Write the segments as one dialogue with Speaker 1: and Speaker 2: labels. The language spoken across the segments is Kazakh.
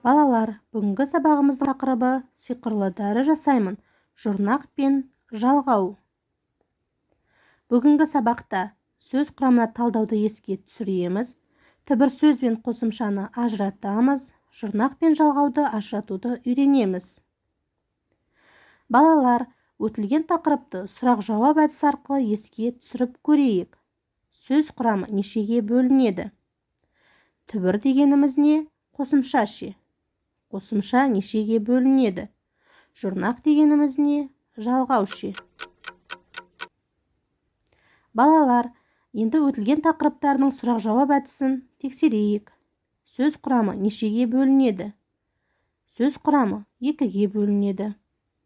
Speaker 1: Балалар, бүгінгі сабағымыздың тақырыбы сиқырлы дәрі жасаймын, жұрнақ пен жалғау. Бүгінгі сабақта сөз құрамына талдауды еске түсіреміз, түбір сөз бен қосымшаны ажыратамыз, жұрнақ пен жалғауды ажыратуды үйренеміз. Балалар, өтілген тақырыпты сұрақ-жауап әдісі арқылы еске түсіріп көрейік. Сөз құрамы нешеге бөлінеді? Түбір дегеніміз не? Қосымша ше? Қосымша нешеге бөлінеді? Жұрнақ дегеніміз не? Жалғау ше? Балалар, енді өтілген тақырыптардың сұрақ-жауап әдісін тексерейік. Сөз құрамы нешеге бөлінеді? Сөз құрамы екіге бөлінеді.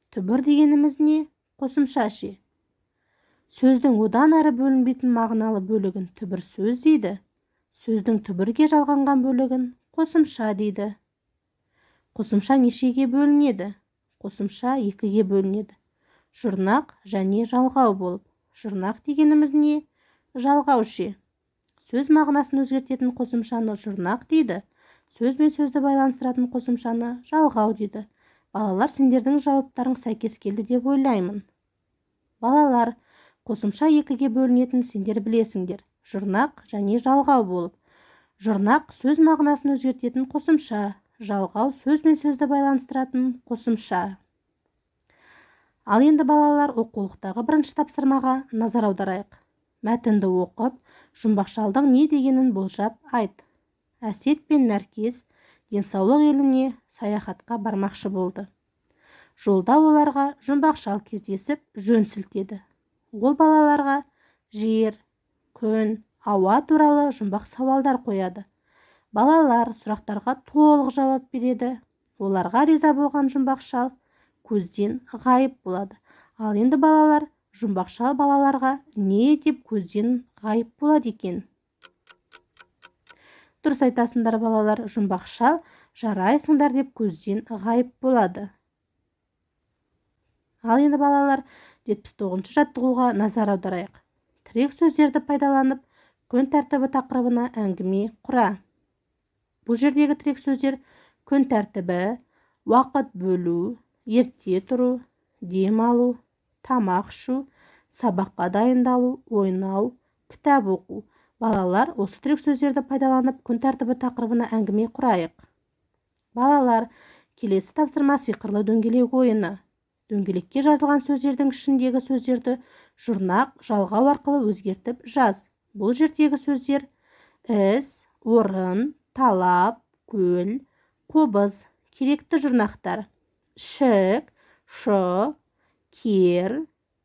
Speaker 1: Түбір дегеніміз не? Қосымша ше? Сөздің одан әрі бөлінбейтін мағыналы бөлігін түбір сөз дейді. Сөздің түбірге жалғанған бөлігін қосымша дейді. Қосымша нешеге бөлінеді? Қосымша екіге бөлінеді. Жұрнақ және жалғау болып. Жұрнақ дегеніміз не? Жалғау ше? Сөз мағынасын өзгертетін қосымшаны жұрнақ дейді. Сөз бен сөзді байланыстыратын қосымшаны жалғау дейді. Балалар, сендердің жауаптарың сәйкес келді деп ойлаймын. Балалар, қосымша екіге бөлінетін сендер білесіңдер. Жұрнақ және жалғау болып. Жұрнақ сөз мағынасын өзгертетін қосымша. Жалғау сөз бен сөзді байланыстыратын қосымша. Ал енді балалар, оқулықтағы бірінші тапсырмаға назар аударайық. Мәтінді оқып, жұмбақшалдың не дегенін болжап айт. Әсет пен Нәркес денсаулық еліне саяхатқа бармақшы болды. Жолда оларға жұмбақшал кездесіп жөн сілтеді. Ол балаларға жер, күн, ауа туралы жұмбақ сауалдар қояды. Балалар сұрақтарға толық жауап береді. Оларға риза болған жұмбақшал көзден ғайып болады. Ал енді балалар, жұмбақшал балаларға не деп көзден ғайып болады екен? Дұрыс айтасыңдар балалар, жұмбақшал жарайсыңдар деп көзден ғайып болады. Ал енді балалар, 79-шы жаттығуға назар аударайық. Тірек сөздерді пайдаланып, күн тәртібі тақырыбына әңгіме құра. Бұл жердегі тірек сөздер күн тәртібі, уақыт бөлу, ерте тұру, дем алу, тамақ ішу, сабаққа дайындалу, ойнау, кітап оқу. Балалар, осы тірек сөздерді пайдаланып, күн тәртібі тақырыбына әңгіме құрайық. Балалар, келесі тапсырма сиқырлы дөңгелек ойыны. Дөңгелекке жазылған сөздердің ішіндегі сөздерді жұрнақ, жалғау арқылы өзгертіп жаз. Бұл жердегі сөздер іс, орын, талап, көл, қобыз. Керекті жұрнақтар: шік, шы, кер,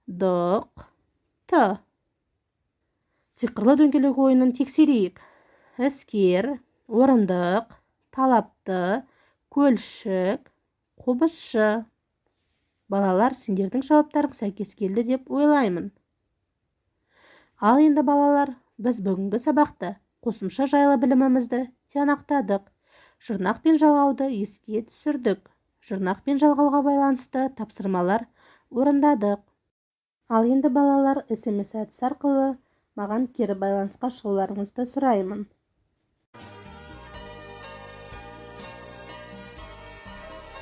Speaker 1: дық, ты. Сиқырлы дөңгелек ойынын тексерейік. Іскер, орындық, талапты, көлшік, қобызшы. Балалар, сендердің жауаптарың сәйкес келді деп ойлаймын. Ал енді балалар, біз бүгінгі сабақта қосымша жайлы білімімізді тиянақтадық. Жұрнақ пен жалғауды еске түсірдік. Жұрнақ пен жалғауға байланысты тапсырмалар орындадық. Ал енді балалар, SMS әдісі арқылы маған кері байланысқа шығуларыңызды сұраймын.